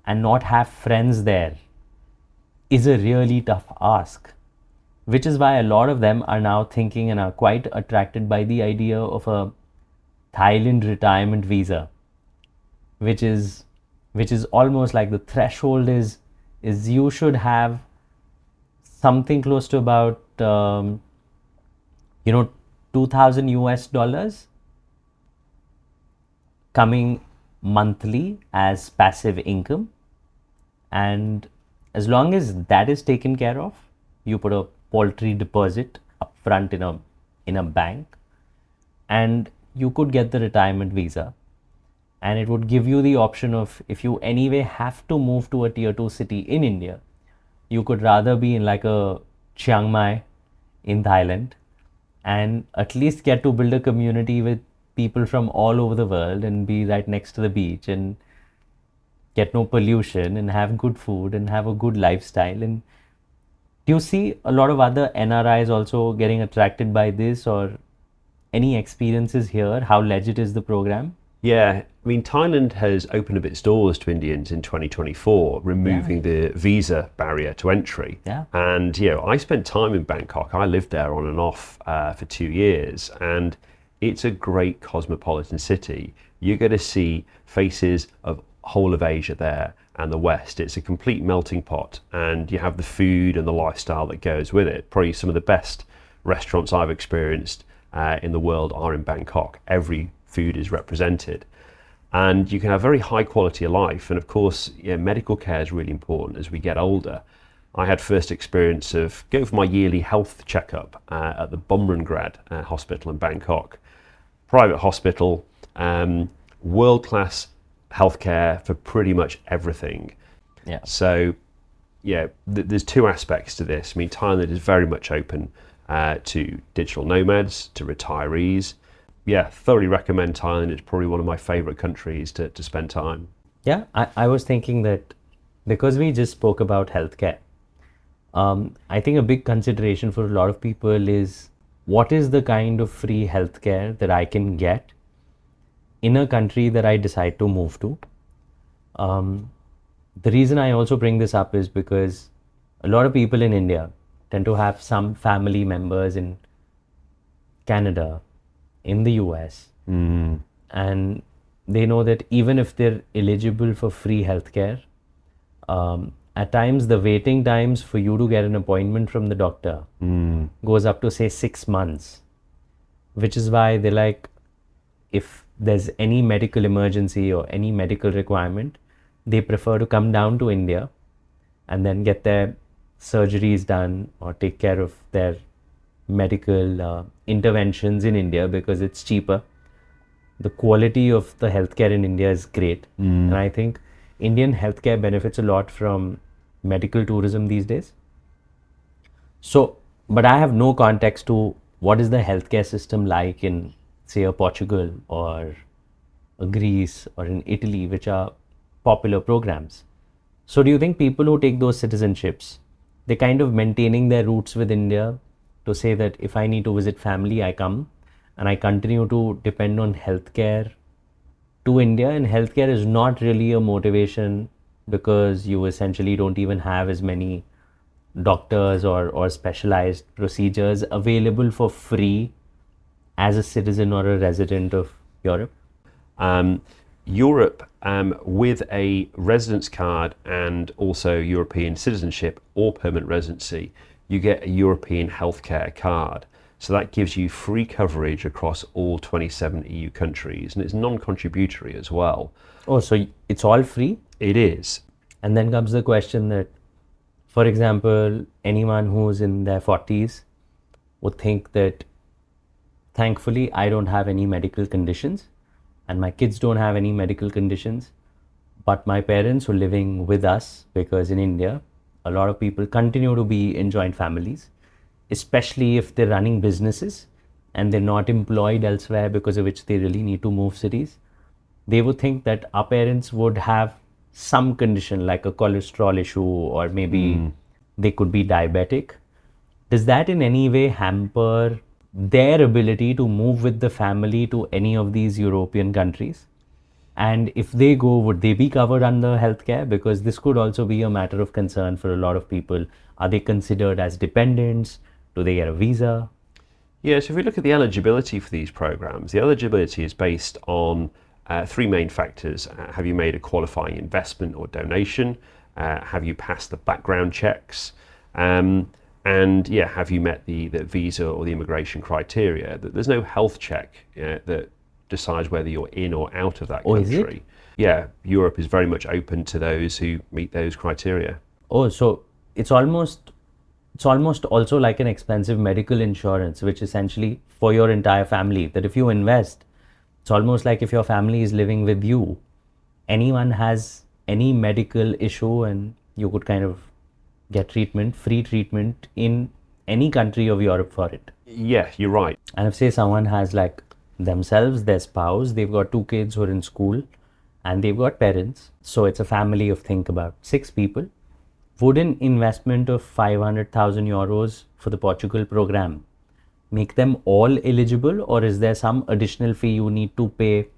and not have friends there is a really tough ask. Which is why a lot of them are now thinking and are quite attracted by the idea of a Thailand retirement visa, which is almost like the threshold is you should have something close to about 2,000 US dollars coming monthly as passive income, and as long as that is taken care of, you put a paltry deposit up front in a bank, and you could get the retirement visa. And it would give you the option of, if you anyway have to move to a tier 2 city in India, you could rather be in like a Chiang Mai in Thailand and at least get to build a community with people from all over the world and be right next to the beach and get no pollution and have good food and have a good lifestyle. And do you see a lot of other NRIs also getting attracted by this, or any experiences here? How legit is the program? Yeah, I mean, Thailand has opened up its doors to Indians in 2024, removing the visa barrier to entry. Yeah. And, I spent time in Bangkok. I lived there on and off for 2 years, and it's a great cosmopolitan city. You're going to see faces of whole of Asia there and the West. It's a complete melting pot, and you have the food and the lifestyle that goes with it. Probably some of the best restaurants I've experienced in the world are in Bangkok. Every food is represented, and you can have very high quality of life. And of course, medical care is really important as we get older. I had first experience of going for my yearly health checkup at the Bumrungrad hospital in Bangkok. Private hospital, world-class healthcare for pretty much everything. Yeah. So there's two aspects to this. I mean, Thailand is very much open to digital nomads, to retirees. Yeah, thoroughly recommend Thailand. It's probably one of my favorite countries to spend time. Yeah, I was thinking that because we just spoke about healthcare, I think a big consideration for a lot of people is what is the kind of free healthcare that I can get in a country that I decide to move to. The reason I also bring this up is because a lot of people in India tend to have some family members in Canada, in the US, and they know that even if they're eligible for free healthcare, at times the waiting times for you to get an appointment from the doctor goes up to say 6 months, which is why they're like, if there's any medical emergency or any medical requirement, they prefer to come down to India and then get their surgeries done or take care of their medical interventions in India because it's cheaper. The quality of the healthcare in India is great. And I think Indian healthcare benefits a lot from medical tourism these days. So, but I have no context to what is the healthcare system like in, say, a Portugal or a Greece or in Italy, which are popular programs. So do you think people who take those citizenships, they kind of maintaining their roots with India to say that if I need to visit family, I come and I continue to depend on healthcare to India, and healthcare is not really a motivation because you essentially don't even have as many doctors or specialized procedures available for free as a citizen or a resident of Europe? Europe, with a residence card and also European citizenship or permanent residency, you get a European healthcare card. So that gives you free coverage across all 27 EU countries, and it's non-contributory as well. Oh, so it's all free? It is. And then comes the question that, for example, anyone who's in their 40s would think that, thankfully, I don't have any medical conditions and my kids don't have any medical conditions, but my parents who are living with us, because in India, a lot of people continue to be in joint families, especially if they're running businesses and they're not employed elsewhere because of which they really need to move cities. They would think that our parents would have some condition like a cholesterol issue, or maybe they could be diabetic. Does that in any way hamper their ability to move with the family to any of these European countries? And if they go, would they be covered under healthcare? Because this could also be a matter of concern for a lot of people. Are they considered as dependents? Do they get a visa? Yeah, so if we look at the eligibility for these programs, the eligibility is based on three main factors. Have you made a qualifying investment or donation? Have you passed the background checks? And have you met the visa or the immigration criteria? There's no health check that decides whether you're in or out of that country. Is it? Yeah, Europe is very much open to those who meet those criteria. Oh, so it's almost also like an expensive medical insurance, which essentially for your entire family, that if you invest, it's almost like if your family is living with you, anyone has any medical issue and you could kind of get treatment, free treatment in any country of Europe for it. Yeah, you're right. And if say someone has like themselves, their spouse, they've got 2 kids who are in school and they've got parents. So it's a family of think about 6 people. Would an investment of 500,000 euros for the Portugal program make them all eligible, or is there some additional fee you need to pay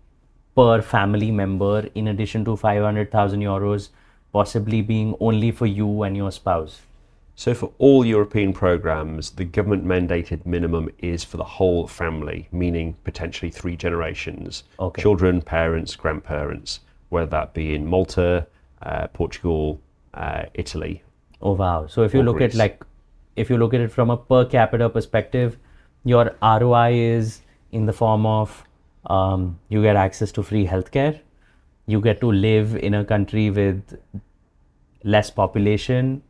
per family member, in addition to 500,000 euros possibly being only for you and your spouse? So for all European programs, the government mandated minimum is for the whole family, meaning potentially 3 generations. Okay. Children, parents, grandparents, whether that be in Malta, Portugal, Italy. Oh wow. So if you Or look at Greece. if you look at it from a per capita perspective, your ROI is in the form of you get access to free healthcare, you get to live in a country with less population,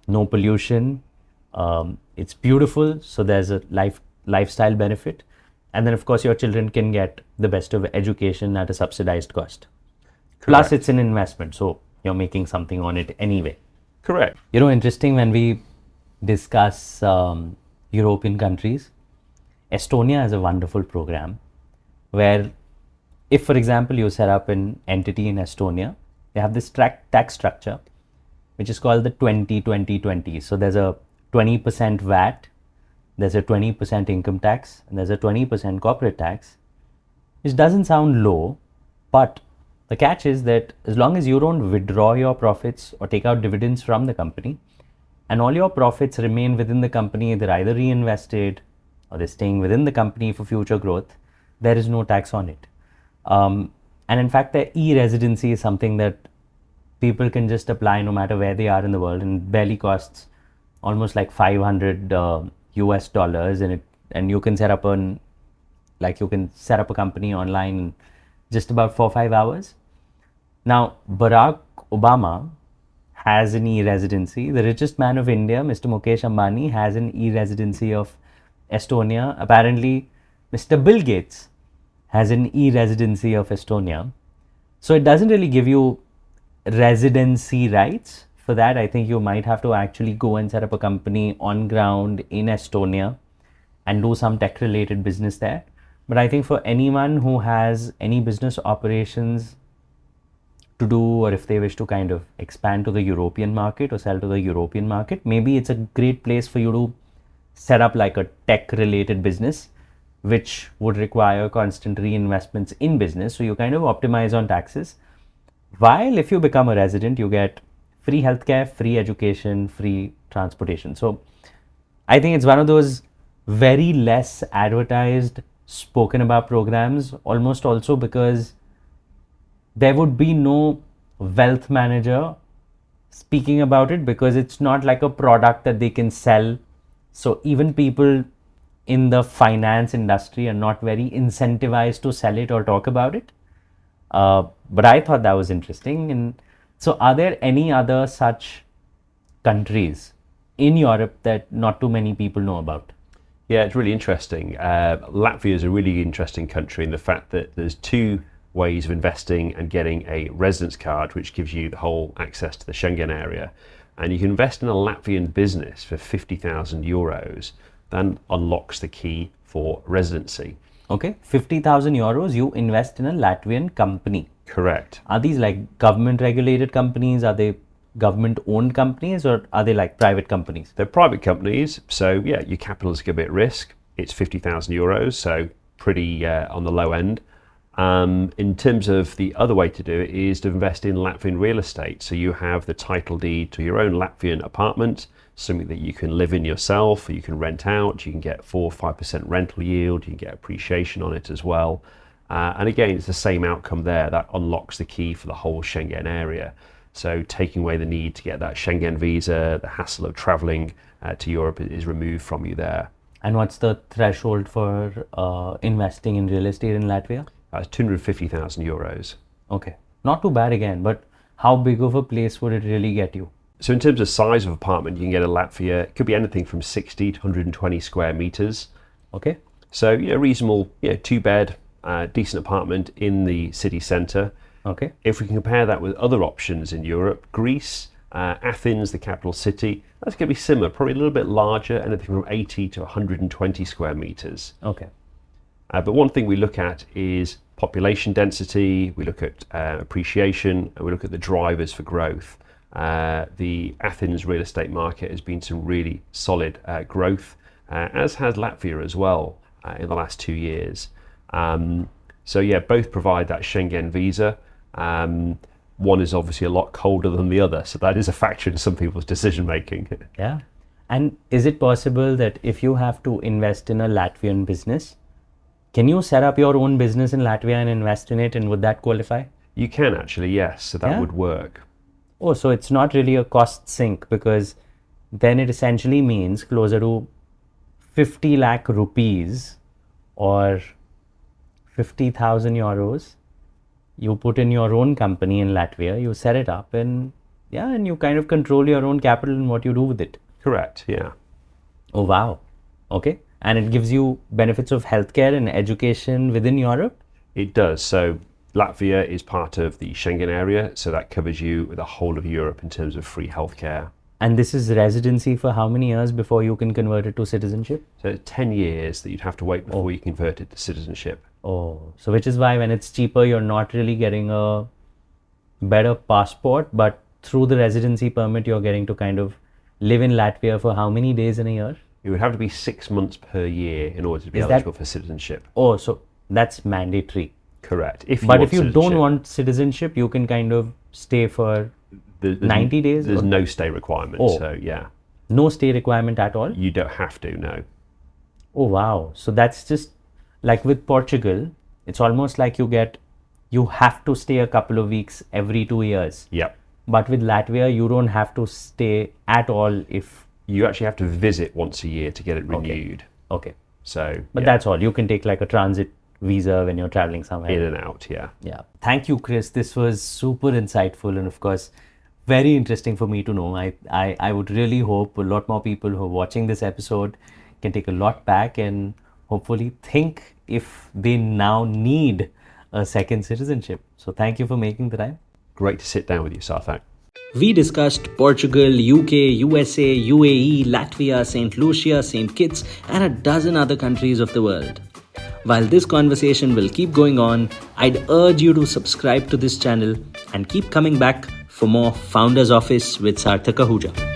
no pollution. It's beautiful, so there's a lifestyle benefit, and then of course your children can get the best of education at a subsidized cost. Plus, Correct. it's an investment, so you're making something on it anyway. Correct. You know, interesting when we discuss European countries, Estonia is a wonderful program where, if for example you set up an entity in Estonia, they have this tax structure which is called the 20-20-20. So there's a 20% VAT, there's a 20% income tax, and there's a 20% corporate tax, which doesn't sound low, but the catch is that as long as you don't withdraw your profits or take out dividends from the company, and all your profits remain within the company, they're either reinvested or they're staying within the company for future growth, there is no tax on it. And in fact, the e-residency is something that people can just apply no matter where they are in the world, and it barely costs almost like 500 US dollars, and you can set up a company online in just about 4-5 hours. Now, Barack Obama has an e-residency. The richest man of India, Mr. Mukesh Ambani, has an e-residency of Estonia. Apparently, Mr. Bill Gates has an e-residency of Estonia. So it doesn't really give you residency rights. For that, I think you might have to actually go and set up a company on ground in Estonia and do some tech related business there. But I think for anyone who has any business operations to do, or if they wish to kind of expand to the European market or sell to the European market, maybe it's a great place for you to set up like a tech related business, which would require constant reinvestments in business. So you kind of optimize on taxes. While if you become a resident, you get free healthcare, free education, free transportation. So I think it's one of those very less advertised, spoken about programs, almost also because there would be no wealth manager speaking about it, because it's not like a product that they can sell. So even people in the finance industry are not very incentivized to sell it or talk about it. But I thought that was interesting. And so are there any other such countries in Europe that not too many people know about? Yeah, it's really interesting. Latvia is a really interesting country in the fact that there's 2 ways of investing and getting a residence card, which gives you the whole access to the Schengen area. And you can invest in a Latvian business for 50,000 euros. That unlocks the key for residency. Okay, 50,000 euros you invest in a Latvian company. Correct. Are these like government regulated companies? Are they government owned companies, or are they like private companies? They're private companies, so yeah, your capital is a bit at risk. It's 50,000 euros, so pretty on the low end. In terms of the other way to do it is to invest in Latvian real estate. So you have the title deed to your own Latvian apartment, something that you can live in yourself, or you can rent out. You can get 4 or 5% rental yield. You can get appreciation on it as well. And again, it's the same outcome there. That unlocks the key for the whole Schengen area. So taking away the need to get that Schengen visa, the hassle of traveling to Europe is removed from you there. And what's the threshold for investing in real estate in Latvia? 250,000 euros. Okay, not too bad again, but how big of a place would it really get you? So in terms of size of apartment, you can get in Latvia, it could be anything from 60 to 120 square meters. Okay. So, reasonable, 2-bed, decent apartment in the city centre. Okay. If we can compare that with other options in Europe, Greece, Athens, the capital city, that's going to be similar, probably a little bit larger, anything from 80 to 120 square meters. Okay. But one thing we look at is population density, we look at appreciation, and we look at the drivers for growth. The Athens real estate market has been some really solid growth, as has Latvia as well in the last 2 years. So yeah, both provide that Schengen visa. One is obviously a lot colder than the other, so that is a factor in some people's decision making. Yeah. And is it possible that if you have to invest in a Latvian business, can you set up your own business in Latvia and invest in it, and would that qualify? You can actually, yes, so that would work. Oh, so it's not really a cost sink, because then it essentially means closer to 50 lakh rupees or 50,000 euros. You put in your own company in Latvia, you set it up, and you kind of control your own capital and what you do with it. Correct, yeah. Oh, wow. Okay. And it gives you benefits of healthcare and education within Europe? It does. So Latvia is part of the Schengen area, so that covers you the whole of Europe in terms of free healthcare. And this is residency for how many years before you can convert it to citizenship? So it's 10 years that you'd have to wait before you convert it to citizenship. Oh, so which is why when it's cheaper, you're not really getting a better passport, but through the residency permit, you're getting to kind of live in Latvia for how many days in a year? It would have to be 6 months per year in order to be eligible for citizenship. Oh, so that's mandatory. Correct. But if you don't want citizenship, you can kind of stay for 90 days? There's no stay requirement, so yeah. No stay requirement at all? You don't have to, no. Oh, wow. So that's just like with Portugal, it's almost like you have to stay a couple of weeks every 2 years. Yep. But with Latvia, you don't have to stay at all if... You actually have to visit once a year to get it renewed. Okay. So, but that's all. You can take like a transit visa when you're traveling somewhere. In and out, yeah. Yeah. Thank you, Chris. This was super insightful and of course, very interesting for me to know. I would really hope a lot more people who are watching this episode can take a lot back and hopefully think if they now need a second citizenship. So thank you for making the time. Great to sit down with you, Sarthak. We discussed Portugal, UK, USA, UAE, Latvia, St. Lucia, St. Kitts, and a dozen other countries of the world. While this conversation will keep going on, I'd urge you to subscribe to this channel and keep coming back for more Founders Office with Sarthak Ahuja.